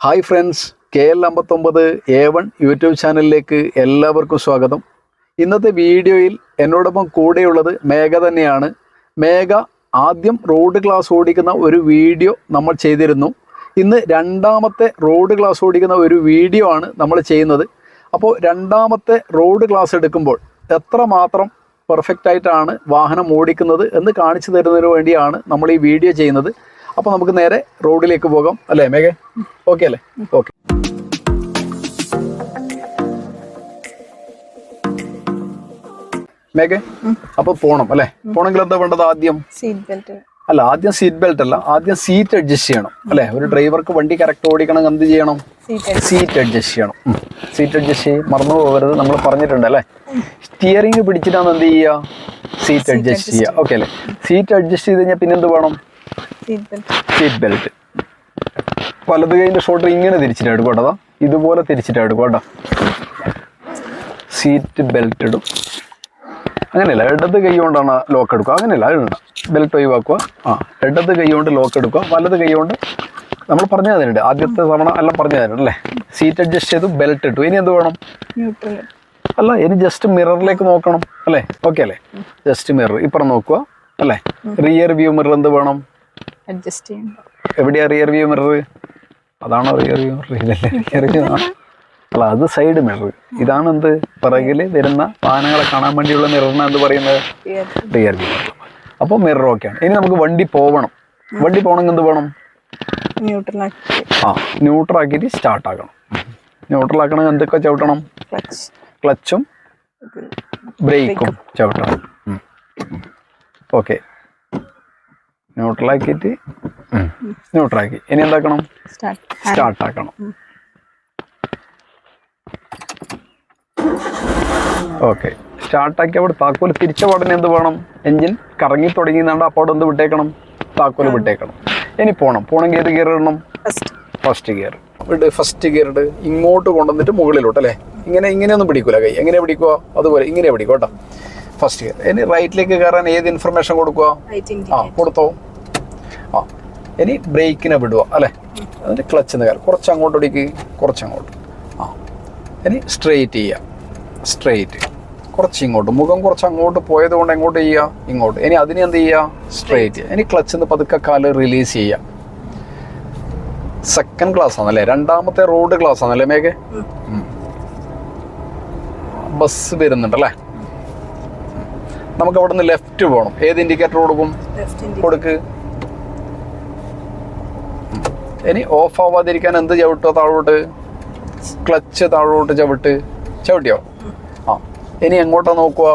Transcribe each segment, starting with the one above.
Hi friends, KL59A1 YouTube ചാനലിലേക്ക് എല്ലാവർക്കും സ്വാഗതം. ഇന്നത്തെ വീഡിയോയിൽ എന്നോടൊപ്പം കൂടെയുള്ളത് മേഘ തന്നെയാണ്. മേഘ ആദ്യം റോഡ് ക്ലാസ് ഓടിക്കുന്ന ഒരു വീഡിയോ നമ്മൾ ചെയ്തിരുന്നു. ഇന്ന് രണ്ടാമത്തെ റോഡ് ക്ലാസ് ഓടിക്കുന്ന ഒരു വീഡിയോ ആണ് നമ്മൾ ചെയ്യുന്നത്. അപ്പോൾ രണ്ടാമത്തെ റോഡ് ക്ലാസ് എടുക്കുമ്പോൾ എത്രമാത്രം പെർഫെക്റ്റ് ആയിട്ടാണ് വാഹനം ഓടിക്കുന്നത് എന്ന് കാണിച്ചു തരുന്നതിന് വേണ്ടിയാണ് നമ്മൾ ഈ വീഡിയോ ചെയ്യുന്നത്. അപ്പോൾ നമുക്ക് നേരെ റോഡിലേക്ക് പോകാം അല്ലേ മേഘ? ഓക്കെ അല്ലേ? ഓക്കെ. മേഘ, അപ്പോൾ പോണം അല്ലേ? പോണെങ്കിൽ എന്താ വേണ്ടത്? ആദ്യം അല്ല, ആദ്യം സീറ്റ് ബെൽറ്റ് അല്ല, ആദ്യം സീറ്റ് അഡ്ജസ്റ്റ് ചെയ്യണം അല്ലേ? ഒരു ഡ്രൈവർക്ക് വണ്ടി കറക്റ്റ് ഓടിക്കണം, എന്ത് ചെയ്യണം? സീറ്റ് അഡ്ജസ്റ്റ് ചെയ്യണം. സീറ്റ് അഡ്ജസ്റ്റ് ചെയ്യും, മറന്നു പോകരുത്, നമ്മൾ പറഞ്ഞിട്ടുണ്ട് അല്ലേ? സ്റ്റിയറിംഗ് പിടിച്ചിട്ടാണ് എന്ത് ചെയ്യുക? സീറ്റ് അഡ്ജസ്റ്റ് ചെയ്യുക. ഓക്കെ അല്ലേ? സീറ്റ് അഡ്ജസ്റ്റ് ചെയ്ത് കഴിഞ്ഞാൽ പിന്നെ എന്ത് വേണം? Seat belt. വലത് കൈൻ്റെ ഷോൾഡർ ഇങ്ങനെ തിരിച്ചിട്ട് എടുക്കും കേട്ടോ, ഇതുപോലെ തിരിച്ചിട്ട് എടുക്കും കേട്ടോ. സീറ്റ് ബെൽറ്റ് ഇടും. അങ്ങനെയല്ല, ഇടത് കൈ കൊണ്ടാണ് ലോക്ക് എടുക്കുക, അങ്ങനെയല്ല, ഇടണ്ട. ബെൽറ്റ് ഒഴിവാക്കുക. ഇടത് കൈ കൊണ്ട് ലോക്ക് എടുക്കുക, വലത് കൈ കൊണ്ട് നമ്മൾ പറഞ്ഞു തന്നിട്ടുണ്ട്, ആദ്യത്തെ തവണ എല്ലാം പറഞ്ഞു തന്നിട്ടുണ്ട് അല്ലേ? സീറ്റ് അഡ്ജസ്റ്റ് ചെയ്തു, ബെൽറ്റ് ഇട്ടു. ഇനി എന്ത് വേണം? അല്ല, ഇനി ജസ്റ്റ് മിററിലേക്ക് നോക്കണം അല്ലേ? ഓക്കെ അല്ലേ? ജസ്റ്റ് മിറർ ഇപ്പുറം നോക്കുക അല്ലേ? റിയർ വ്യൂ മിറർ എന്ത് വേണം? അഡ്ജസ്റ്റ് ചെയ്യണം. എവിടെയാ റിയർ വ്യൂ മിറർ? അതാണോ റിയർ വ്യൂ മിറർ? ഇതല്ലേ റിയർ വ്യൂ? അല്ല, അത് സൈഡ് മിറർ. ഇതാണ് എന്ത്? പിറകിൽ വരുന്ന വാഹനങ്ങളെ കാണാൻ വേണ്ടിയുള്ള മിററിന് എന്ത് പറയുന്നത്? Rear view mirror. അപ്പോൾ മിറർ ഓക്കെയാണ്. ഇനി നമുക്ക് വണ്ടി പോകണം. വണ്ടി പോകണമെങ്കിൽ എന്ത് വേണം? ന്യൂട്രൽ ആക്കിയിട്ട് സ്റ്റാർട്ട് ആക്കണം. ന്യൂട്രൽ ആക്കണമെങ്കിൽ എന്തൊക്കെ ചവിട്ടണം? ക്ലച്ചും ബ്രേക്കും ചവിട്ടണം. ഓക്കെ, ന്യൂട്രലാക്കിയിട്ട് ന്യൂട്രലാക്കി. ഇനി എന്താക്കണം? സ്റ്റാർട്ട് ആക്കണം. ഓക്കെ, സ്റ്റാർട്ടാക്കി അവിടെ താക്കോല് തിരിച്ച പാടനെ എന്ത് വേണം? എൻജിൻ കറങ്ങി തുടങ്ങിയെന്നാണ്ട് അപ്പോൾ എന്ത് വിട്ടേക്കണം? താക്കോല് വിട്ടേക്കണം. ഇനി പോകണമെങ്കിൽ ഏത് ഗിയർ ഇടണം? ഫസ്റ്റ് ഗിയർ ഇട്ട്. ഫസ്റ്റ് ഗിയർ ഇട്ട് ഇങ്ങോട്ട് കൊണ്ടുവന്നിട്ട് മുകളിലോട്ട് അല്ലേ? ഇങ്ങനെയൊന്നും പിടിക്കൂല കൈ. എങ്ങനെ പിടിക്കുക? അതുപോലെ ഇങ്ങനെ പിടിക്കുക കേട്ടോ. First gear. ഇനി റൈറ്റിലേക്ക് കയറാൻ ഏത് ഇൻഫർമേഷൻ കൊടുക്കുക? കൊടുത്തോ. ഇനി ബ്രേക്കിനെ വിടുക അല്ലേ? അതിന് ക്ലച്ചിന്ന് കയറും. കുറച്ച് അങ്ങോട്ട് ഓടിക്ക്, കുറച്ചങ്ങോട്ട്. ഇനി സ്ട്രെയിറ്റ് ചെയ്യുക. സ്ട്രെയിറ്റ്. കുറച്ച് ഇങ്ങോട്ട്, മുഖം കുറച്ച് അങ്ങോട്ട് പോയത് കൊണ്ട് എങ്ങോട്ട് ചെയ്യുക? ഇങ്ങോട്ട്. ഇനി അതിന് എന്ത് ചെയ്യുക? സ്ട്രെയിറ്റ് ചെയ്യുക. ഇനി ക്ലച്ചിന്ന് പതുക്കെ കാല് റിലീസ് ചെയ്യുക. സെക്കൻഡ് ക്ലാസ് ആണല്ലേ? രണ്ടാമത്തെ റോഡ് ക്ലാസ് ആണല്ലേ മേഘ? ബസ് വരുന്നുണ്ടല്ലേ? നമുക്ക് അവിടെ നിന്ന് ലെഫ്റ്റ് പോകണം. ഏത് ഇൻഡിക്കേറ്റർ കൊടുക്കും? കൊടുക്ക്. ഇനി ഓഫ് ആവാതിരിക്കാൻ എന്ത് ചവിട്ടോ? താഴോട്ട്. ക്ലച്ച് താഴോട്ട് ചവിട്ടിയോ? ഇനി എങ്ങോട്ടാ നോക്കുക?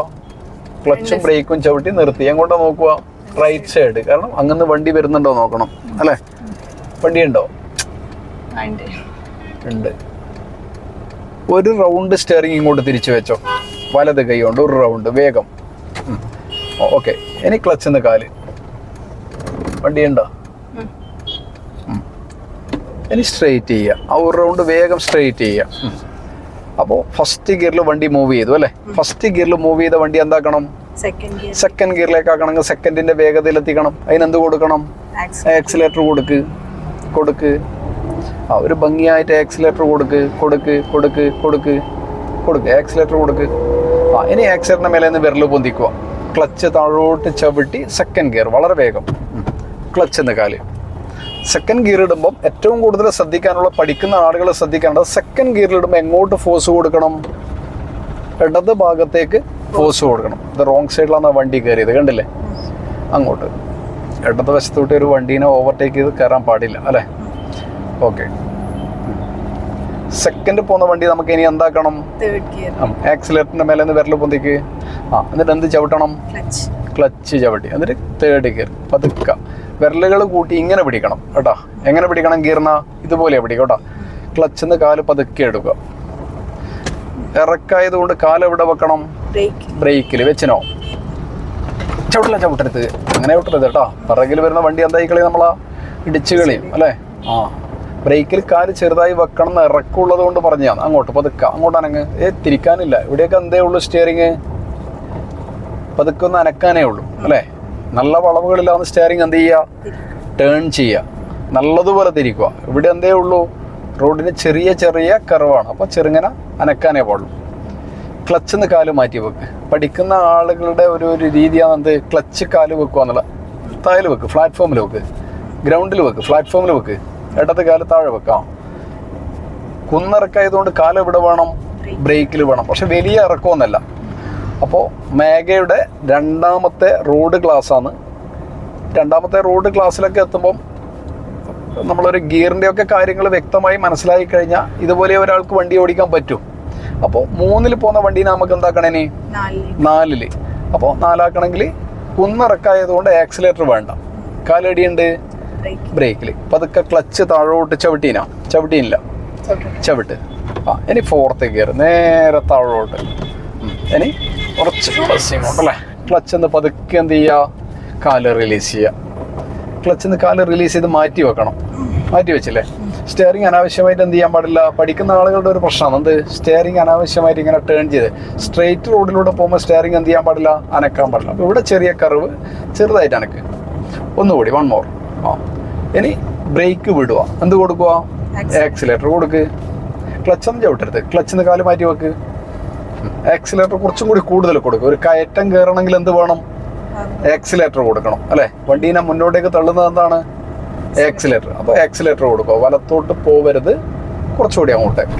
ക്ലച്ചും ബ്രേക്കും ചവിട്ടി നിർത്തി. എങ്ങോട്ടാ നോക്കുക? Right side. കാരണം അങ്ങനെ വണ്ടി വരുന്നുണ്ടോ നോക്കണം അല്ലേ? വണ്ടി ഉണ്ടോ? ഉണ്ട്. ഒരു റൗണ്ട് സ്റ്റിയറിംഗ് ഇങ്ങോട്ട് തിരിച്ചു വെച്ചോ, വലത് കൈ കൊണ്ട് ഒരു റൗണ്ട് വേഗം. ഓക്കെ, ഇനി ക്ലച്ചിന്ന് കാല്. വണ്ടി ഉണ്ടോ? ഇനി സ്ട്രെയിറ്റ് ചെയ്യുക. ആ ഒരു റൗണ്ട് വേഗം സ്ട്രെയിറ്റ് ചെയ്യുക. അപ്പോൾ ഫസ്റ്റ് ഗിയറിൽ വണ്ടി മൂവ് ചെയ്തു അല്ലേ? ഫസ്റ്റ് ഗിയറിൽ മൂവ് ചെയ്ത വണ്ടി എന്താക്കണം? സെക്കൻഡ് ഗിയറിലേക്ക് ആക്കണമെങ്കിൽ സെക്കൻഡിന്റെ വേഗതയിലെത്തിക്കണം. അതിനെന്ത് കൊടുക്കണം? ആക്സിലേറ്റർ കൊടുക്ക്. ഒരു ഭംഗിയായിട്ട് ആക്സിലേറ്റർ കൊടുക്ക്. ആക്സിലേറ്റർ കൊടുക്ക്. ഇനി ആക്സിലേറ്ററിന്റെ മേലെ നിന്ന് വിരൽ പൊന്തിക്കുക. ക്ലച്ച് താഴോട്ട് ചവിട്ടി സെക്കൻഡ് ഗിയർ വളരെ വേഗം. ക്ലച്ചിന്ന് കാല്. സെക്കൻഡ് ഗിയർ ഇടുമ്പം ഏറ്റവും കൂടുതൽ ശ്രദ്ധിക്കാനുള്ള, പഠിക്കുന്ന ആളുകൾ ശ്രദ്ധിക്കേണ്ടത്, സെക്കൻഡ് ഗിയറിൽ ഇടുമ്പോൾ എങ്ങോട്ട് ഫോഴ്സ് കൊടുക്കണം? ഇടത് ഭാഗത്തേക്ക് ഫോഴ്സ് കൊടുക്കണം. ഇത് റോങ് സൈഡിലാണ് വണ്ടി കയറിയത്, കണ്ടില്ലേ? അങ്ങോട്ട് ഇടത് വശത്തോട്ട് ഒരു വണ്ടീനെ ഓവർടേക്ക് ചെയ്ത് കയറാൻ പാടില്ല അല്ലേ? ഓക്കെ. സെക്കൻഡ് പോകുന്ന വണ്ടി നമുക്ക് ഇനി എന്താക്കണം? ആക്സിലേറ്ററിന്റെ മേലെ നിന്ന് വിരൽ പൊന്തിക്ക്. എന്നിട്ട് എന്ത് ചവിട്ടണം? ക്ലച്ച് ചവിട്ടി. എന്നിട്ട് തേർഡ് ഗിയർ പതുക്കെ വിരലുകൾ കൂട്ടി ഇങ്ങനെ പിടിക്കണം കേട്ടോ. എങ്ങനെ പിടിക്കണം? ഗിയറിന ഇതുപോലെ പിടിക്കും കേട്ടോ. ക്ലച്ചിന്ന് കാല് പതുക്കെ എടുക്കുക. ഇറക്കായത് കൊണ്ട് കാല് എവിടെ വെക്കണം? ബ്രേക്കിൽ വെച്ചിനോ? ചവിട്ടരുത്, അങ്ങനെ ചവിട്ടരുത് കേട്ടോ. പിറകിൽ വരുന്ന വണ്ടി എന്തായി കളി? നമ്മളാ ഇടിച്ചു കളിയും അല്ലേ? ബ്രേക്കിൽ കാല് ചെറുതായി വെക്കണം എന്ന് ഇറക്കമുള്ളത് കൊണ്ട് പറഞ്ഞാണ്. അങ്ങോട്ട് പതുക്കെ, അങ്ങോട്ട് അനങ്ങ്. തിരിക്കാനില്ല. ഇവിടെയൊക്കെ എന്തേ ഉള്ളൂ? സ്റ്റിയറിങ് പതുക്കെ ഒന്ന് അനക്കാനേ ഉള്ളൂ അല്ലേ? നല്ല വളവുകളിലാവുന്ന സ്റ്റിയറിങ് എന്ത് ചെയ്യുക? ടേൺ ചെയ്യുക. നല്ലതുപോലെ തിരിക്കുക. ഇവിടെ എന്തേ ഉള്ളൂ? റോഡിന് ചെറിയ ചെറിയ കർവാണ്, അപ്പോൾ ചെറുങ്ങനെ അനക്കാനേ പാടുള്ളൂ. ക്ലച്ചിൽ നിന്ന് കാല് മാറ്റി വെക്ക്. പഠിക്കുന്ന ആളുകളുടെ ഒരു രീതിയാണ് എന്ത്, ക്ലച്ച് കാല് വെക്കുക എന്നുള്ള. താഴെ വെക്ക്, പ്ലാറ്റ്ഫോമിൽ വെക്ക്, ഗ്രൗണ്ടിൽ വെക്ക്, പ്ലാറ്റ്ഫോമിൽ വെക്ക്, ഇടത്ത് കാല് താഴെ വെക്കാം. കുന്നിറക്കായതുകൊണ്ട് കാല് എവിടെ വേണം, ബ്രേക്കിൽ വേണം, പക്ഷെ വലിയ ഇറക്കമൊന്നുമല്ല. അപ്പോൾ മേഘയുടെ രണ്ടാമത്തെ റോഡ് ക്ലാസ്സാണ്. രണ്ടാമത്തെ റോഡ് ക്ലാസ്സിലൊക്കെ എത്തുമ്പം നമ്മളൊരു ഗിയറിൻ്റെ ഒക്കെ കാര്യങ്ങൾ വ്യക്തമായി മനസ്സിലാക്കി കഴിഞ്ഞാൽ ഇതുപോലെ ഒരാൾക്ക് വണ്ടി ഓടിക്കാൻ പറ്റും. അപ്പോൾ 3-ൽ പോകുന്ന വണ്ടീനെ നമുക്ക് എന്താക്കണേ, 4-ൽ. അപ്പോൾ 4ആക്കണമെങ്കിൽ കുന്നിറക്കായതുകൊണ്ട് ആക്സിലേറ്റർ വേണ്ട, കാലടിയുണ്ട് ബ്രേക്കിൽ. പതുക്കെ ക്ലച്ച് താഴോട്ട് ചവിട്ടിയില്ല, ചവിട്ട്. ഇനി 4th ഗിയർ നേരെ താഴോട്ട്. ഇനി കുറച്ച് ബസ്സിങ് ഉണ്ടല്ലേ. ക്ലച്ച് ഒന്ന് പതുക്കെ എന്ത് ചെയ്യുക, കാല് റിലീസ് ചെയ്യുക. ക്ലച്ചിൽ നിന്ന് കാല് റിലീസ് ചെയ്ത് മാറ്റി വെക്കണം. മാറ്റി വെച്ചില്ലേ. സ്റ്റിയറിംഗ് അനാവശ്യമായിട്ട് എന്ത് ചെയ്യാൻ പാടില്ല. പഠിക്കുന്ന ആളുകളുടെ ഒരു പ്രശ്നമാണ് എന്ത്, സ്റ്റിയറിംഗ് അനാവശ്യമായിട്ട് ഇങ്ങനെ ടേൺ ചെയ്ത് സ്ട്രെയിറ്റ് റോഡിലൂടെ പോകുമ്പോൾ സ്റ്റിയറിംഗ് എന്ത് ചെയ്യാൻ പാടില്ല, അനക്കാൻ പാടില്ല. അപ്പോൾ ഇവിടെ ചെറിയ കർവ്, ചെറുതായിട്ട് അനക്ക്. ഒന്നുകൂടി 1 more. ഇനി ബ്രേക്ക് വിടുക. എന്ത് കൊടുക്കുക, ആക്സിലേറ്റർ കൊടുക്ക്. ക്ലച്ചൊന്നും ചവിട്ടരുത്, ക്ലച്ചിൽ നിന്ന് കാല് മാറ്റി വെക്ക്. ആക്സിലേറ്റർ കുറച്ചും കൂടി കൂടുതൽ കൊടുക്കുക. ഒരു കയറ്റം കയറണമെങ്കിൽ എന്ത് വേണം, ആക്സിലേറ്റർ കൊടുക്കണം അല്ലേ. വണ്ടീനെ മുന്നോട്ടേക്ക് തള്ളുന്നത് എന്താണ്, ആക്സിലേറ്റർ. അപ്പോൾ ആക്സിലേറ്റർ കൊടുക്കുക. വലത്തോട്ട് പോവരുത്, കുറച്ചുകൂടി അങ്ങോട്ടേക്ക്.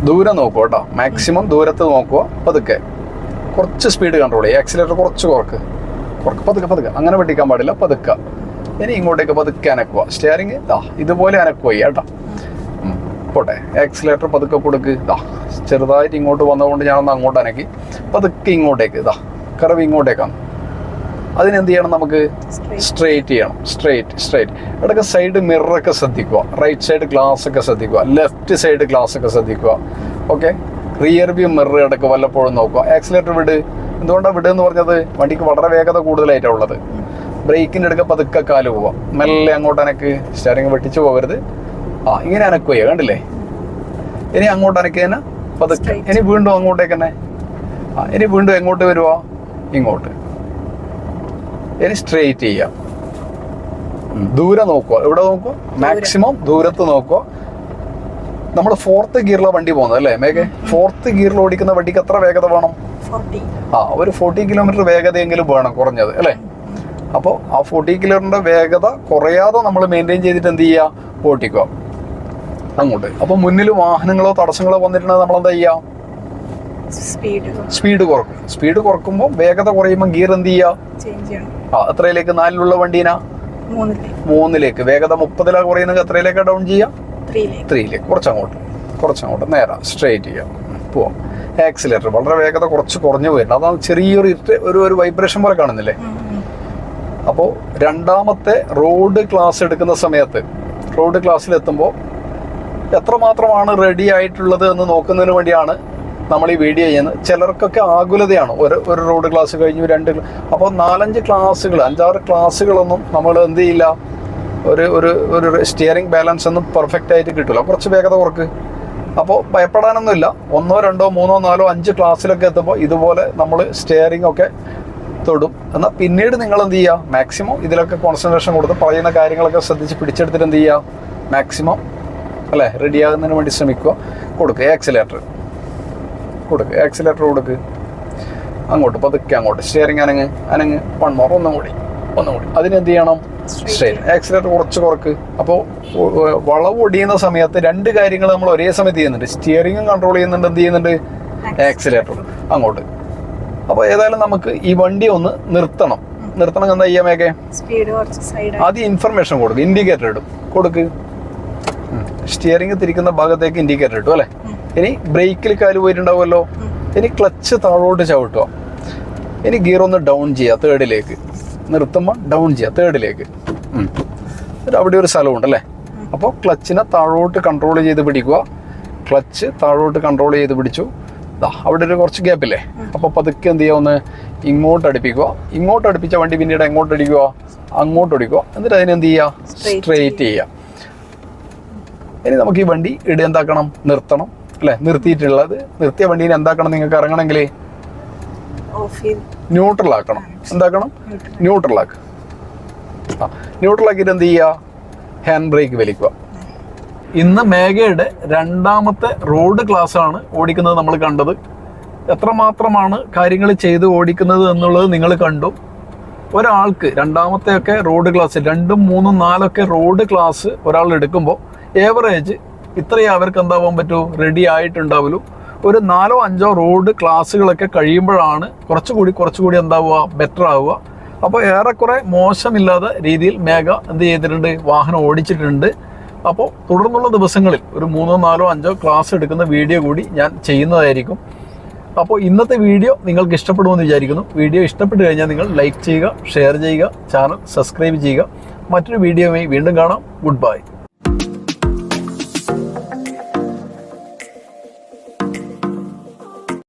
ദൂരം നോക്കുക കേട്ടോ, മാക്സിമം ദൂരത്ത് നോക്കുക. പതുക്കെ കുറച്ച് സ്പീഡ് കൺട്രോൾ ചെയ്യുക. ആക്സിലേറ്റർ കുറച്ച് കുറക്ക്, പതുക്കെ. അങ്ങനെ വെട്ടിക്കാൻ പാടില്ല, പതുക്കെ. ഇനി ഇങ്ങോട്ടേക്ക് പതുക്കെ അനക്കുക. സ്റ്റിയറിംഗ് ഇതുപോലെ അനക്കുക കേട്ടോ. പോട്ടെ. ആക്സിലേറ്റർ പതുക്കെ കൊടുക്ക്. ചെറുതായിട്ട് ഇങ്ങോട്ട് വന്നതുകൊണ്ട് ഞാനൊന്ന് അങ്ങോട്ട് അനക്കി. പതുക്കെ ഇങ്ങോട്ടേക്ക്. കർവ് ഇങ്ങോട്ടേക്കാണ്. അതിനെന്ത് ചെയ്യണം, നമുക്ക് സ്ട്രെയിറ്റ് ചെയ്യണം. സ്ട്രെയിറ്റ്. ഇടയ്ക്ക് സൈഡ് മിററൊക്കെ ശ്രദ്ധിക്കുക. റൈറ്റ് സൈഡ് ഗ്ലാസ് ഒക്കെ ശ്രദ്ധിക്കുക. ലെഫ്റ്റ് സൈഡ് ഗ്ലാസ് ഒക്കെ ശ്രദ്ധിക്കുക. ഓക്കെ. റിയർ വ്യൂ മിറർ ഇടയ്ക്ക് വല്ലപ്പോഴും നോക്കുക. ആക്സിലേറ്റർ വിട്. എന്തുകൊണ്ടാണ് വിടുക എന്ന് പറഞ്ഞത്, വണ്ടിക്ക് വളരെ വേഗത കൂടുതലായിട്ടാണ് ഉള്ളത്. ബ്രേക്കിൻ്റെ അടുക്ക പതുക്കെ കാല് പോവാം. മെല്ലെ അങ്ങോട്ട് അനക്ക്. സ്റ്റിയറിംഗ് വെട്ടിച്ച് പോകരുത്. ഇങ്ങനെ അനക്കുക, കണ്ടില്ലേ. ഇനി അങ്ങോട്ട് അനക്കുക പതുക്കെ. ഇനി വീണ്ടും അങ്ങോട്ടേക്ക് തന്നെ. ഇനി വീണ്ടും എങ്ങോട്ട് വരുക, ഇങ്ങോട്ട്. ഇനി സ്ട്രെയിറ്റ് ചെയ്യുക. ദൂരം നോക്കുക. എവിടെ നോക്കുക, മാക്സിമം ദൂരത്ത് നോക്കുക. നമ്മൾ 4th ഗിയറിലെ വണ്ടി പോകുന്നത് അല്ലേ മേഘ. 4th ഗിയറിൽ ഓടിക്കുന്ന വണ്ടിക്ക് എത്ര വേഗത വേണം, ഒരു 40 കിലോമീറ്റർ വേഗതയെങ്കിലും വേണം കുറഞ്ഞത് അല്ലേ. അപ്പോൾ ആ 40 കിലോമീറ്ററിൻ്റെ വേഗത കുറയാതെ നമ്മൾ മെയിൻറ്റെയിൻ ചെയ്തിട്ട് എന്ത് ചെയ്യുക, ഓട്ടിക്കുക അങ്ങോട്ട്. അപ്പോൾ മുന്നിൽ വാഹനങ്ങളോ തടസ്സങ്ങളോ വന്നിട്ടുണ്ടെങ്കിൽ നമ്മളെന്താ ചെയ്യുക, സ്പീഡ് കുറക്കും. സ്പീഡ് കുറക്കുമ്പോൾ വേഗത കുറയുമ്പോൾ ഗിയർ എന്ത് ചെയ്യുക, എത്രയിലേക്ക്, 4-ലുള്ള വണ്ടീനാ 3-ലേക്ക്. വേഗത 30-ലാണ് കുറയുന്നെങ്കിൽ എത്രയിലേക്കാണ് ഡൗൺ ചെയ്യുക, 3-ലേക്ക്. കുറച്ചങ്ങോട്ട് നേരെ സ്ട്രെയിറ്റ് ചെയ്യാം, പോവാം. ആക്സിലേറ്റർ വളരെ വേഗത കുറച്ച് കുറഞ്ഞു പോയിട്ടുണ്ട്. അതാണ് ചെറിയൊരു ഒരു വൈബ്രേഷൻ പോലെ കാണുന്നില്ലേ. അപ്പോൾ രണ്ടാമത്തെ റോഡ് ക്ലാസ് എടുക്കുന്ന സമയത്ത്, റോഡ് ക്ലാസ്സിലെത്തുമ്പോൾ എത്രമാത്രമാണ് റെഡി ആയിട്ടുള്ളത് എന്ന് നോക്കുന്നതിന് വേണ്ടിയാണ് നമ്മൾ ഈ വീഡിയോ ചെയ്യുന്നത്. ചിലർക്കൊക്കെ ആകുലതയാണ്, ഒരു റോഡ് ക്ലാസ് കഴിഞ്ഞു 2. അപ്പോൾ 4-5 ക്ലാസ്സുകൾ, 5-6 ക്ലാസ്സുകളൊന്നും നമ്മൾ എന്ത് ചെയ്യില്ല, ഒരു സ്റ്റിയറിംഗ് ബാലൻസ് ഒന്നും പെർഫെക്റ്റ് ആയിട്ട് കിട്ടില്ല. കുറച്ച് വേഗത കുറക്ക്. അപ്പോൾ ഭയപ്പെടാനൊന്നുമില്ല. 1, 2, 3, 4, 5 ക്ലാസ്സിലൊക്കെ എത്തുമ്പോൾ ഇതുപോലെ നമ്മൾ സ്റ്റിയറിംഗ് ഒക്കെ തൊടും. എന്നാൽ പിന്നീട് നിങ്ങൾ എന്ത് ചെയ്യുക, മാക്സിമം ഇതിലൊക്കെ കോൺസെൻട്രേഷൻ കൊടുത്ത് പറയുന്ന കാര്യങ്ങളൊക്കെ ശ്രദ്ധിച്ച് പിടിച്ചെടുത്തിട്ട് എന്ത് ചെയ്യുക, മാക്സിമം അല്ലേ റെഡിയാകുന്നതിന് വേണ്ടി ശ്രമിക്കുക. കൊടുക്കുക ആക്സിലേറ്റർ കൊടുക്കുക. അങ്ങോട്ട് പതുക്കെ അങ്ങോട്ട്. സ്റ്റിയറിംഗ് അനങ്ങ് 1 more. ഒന്നും കൂടി. അതിനെന്ത് ചെയ്യണം, സ്ട്രെയിറ്റ്. ആക്സിലേറ്റർ കുറച്ച് കുറക്ക്. അപ്പോൾ വളവ് ഒടിയുന്ന സമയത്ത് 2 കാര്യങ്ങൾ നമ്മൾ ഒരേ സമയത്ത് ചെയ്യുന്നുണ്ട്. സ്റ്റിയറിംഗും കൺട്രോൾ ചെയ്യുന്നുണ്ട്, എന്ത് ചെയ്യുന്നുണ്ട്, ആക്സിലേറ്റർ അങ്ങോട്ട്. അപ്പോൾ ഏതായാലും നമുക്ക് ഈ വണ്ടി ഒന്ന് നിർത്തണം. എന്താ ചെയ്യാമേക്കെ, ആദ്യം ഇൻഫർമേഷൻ കൊടുക്കുക. ഇൻഡിക്കേറ്റർ ഇടും, കൊടുക്ക്. സ്റ്റിയറിംഗ് തിരിക്കുന്ന ഭാഗത്തേക്ക് ഇൻഡിക്കേറ്റർ ഇട്ടു അല്ലേ. ഇനി ബ്രേക്കിൽ കാല് പോയിട്ടുണ്ടാവുമല്ലോ. ഇനി ക്ലച്ച് താഴോട്ട് ചവിട്ടുക. ഇനി ഗിയർ ഒന്ന് ഡൗൺ ചെയ്യുക 3-ലേക്ക്. നിർത്തുമ്പോൾ ഡൗൺ ചെയ്യുക 3-ലേക്ക്. അവിടെ ഒരു സ്ഥലമുണ്ട് അല്ലേ. അപ്പോൾ ക്ലച്ചിനെ താഴോട്ട് കൺട്രോൾ ചെയ്ത് പിടിക്കുക. ക്ലച്ച് താഴോട്ട് കൺട്രോൾ ചെയ്ത് പിടിച്ചു. അവിടെ ഒരു കുറച്ച് ഗ്യാപ്പില്ലേ. അപ്പോൾ പതുക്കെ എന്ത് ചെയ്യുക, ഒന്ന് ഇങ്ങോട്ട് അടുപ്പിക്കുക. ഇങ്ങോട്ട് അടുപ്പിച്ച വണ്ടി പിന്നീട് എങ്ങോട്ട് അടിക്കുക, അങ്ങോട്ട് അടിക്കുക. എന്നിട്ട് അതിനെന്ത് ചെയ്യുക, സ്ട്രെയിറ്റ് ചെയ്യുക. ഇനി നമുക്ക് ഈ വണ്ടി എന്താക്കണം, നിർത്തണം അല്ലേ. നിർത്തിയ വണ്ടീനെ എന്താക്കണം, നിങ്ങൾക്ക് ഇറങ്ങണമെങ്കിൽ ന്യൂട്രൽ ആക്കണം. എന്താക്കണം, ന്യൂട്രൽ ആക്കിയിട്ട് എന്ത് ചെയ്യുക, ഹാൻഡ് ബ്രേക്ക് വലിക്കുക. ഇന്ന് മേഘയുടെ രണ്ടാമത്തെ റോഡ് ക്ലാസ്സാണ് ഓടിക്കുന്നത് നമ്മൾ കണ്ടത്. എത്രമാത്രമാണ് കാര്യങ്ങൾ ചെയ്ത് ഓടിക്കുന്നത് എന്നുള്ളത് നിങ്ങൾ കണ്ടു. ഒരാൾക്ക് രണ്ടാമത്തെയൊക്കെ റോഡ് ക്ലാസ് 2, 3, 4 റോഡ് ക്ലാസ് ഒരാൾ എടുക്കുമ്പോൾ ഏവറേജ് ഇത്രയും അവർക്ക് എന്താവാൻ പറ്റൂ, റെഡി ആയിട്ടുണ്ടാവുള്ളൂ. ഒരു 4, 5 റോഡ് ക്ലാസ്സുകളൊക്കെ കഴിയുമ്പോഴാണ് കുറച്ചുകൂടി എന്താവുക, ബെറ്റർ ആവുക. അപ്പോൾ ഏറെക്കുറെ മോശമില്ലാത്ത രീതിയിൽ മേഘ എന്ത് ചെയ്തിട്ടുണ്ട്, വാഹനം ഓടിച്ചിട്ടുണ്ട്. അപ്പോൾ തുടർന്നുള്ള ദിവസങ്ങളിൽ ഒരു 3, 4, 5 ക്ലാസ് എടുക്കുന്ന വീഡിയോ കൂടി ഞാൻ ചെയ്യുന്നതായിരിക്കും. അപ്പോൾ ഇന്നത്തെ വീഡിയോ നിങ്ങൾക്ക് ഇഷ്ടപ്പെടുമെന്ന് വിചാരിക്കുന്നു. വീഡിയോ ഇഷ്ടപ്പെട്ട് കഴിഞ്ഞാൽ നിങ്ങൾ ലൈക്ക് ചെയ്യുക, ഷെയർ ചെയ്യുക, ചാനൽ സബ്സ്ക്രൈബ് ചെയ്യുക. മറ്റൊരു വീഡിയോയുമായി വീണ്ടും കാണാം. Good bye.